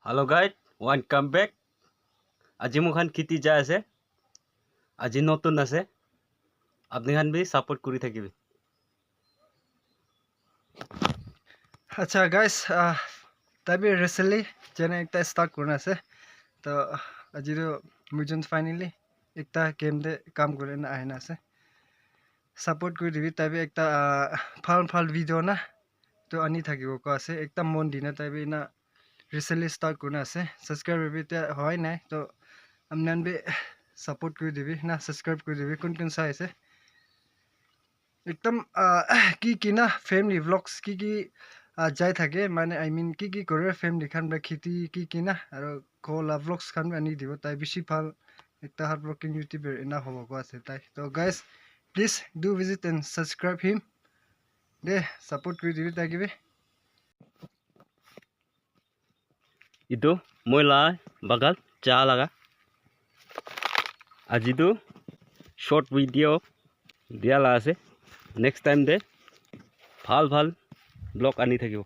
Hello guys, welcome back. আজি মুখান খেতি যায় আছে। আজি নতুন আছে। আপনি খান বি সাপোর্ট করি থাকিবি। अच्छा गाइस तभी रिसेंटली चैनल एक स्टार्ट करना है तो आज मुझे फाइनली एक गेम दे काम करना आए ना से सपोर्ट कर दिबी तभी एक फाल फाल वीडियो ना तो आनी थकी वो को आसे एक मन दिन तभी ना रिसेंटली स्टार्ट करना है सब्सक्राइब भी तो है ना तो हमने भी सपोर्ट कर दिबी ना सब्सक्राइब कर दिबी कौन सा है एकदम की ना फैमिली व्लॉग्स की যাই থাকে মানে আই মিন কি কৰে ফ্যামিলি খান বা খেতি কি না আৰু কোলা ব্লগস খান আনি দিব তাই বেছি ভাল একটা হার্ড ওয়ার্কিং ইউটিউবার এনা হ'ব গো আছে তাই তো guys please do visit and subscribe him দে সাপোর্ট কৰি দিবি তাকিবি Itu moila bagal cha laga. Aji tu short video dia la ase. Next time de ভাল ভাল ব্লগ আনি থাকিব।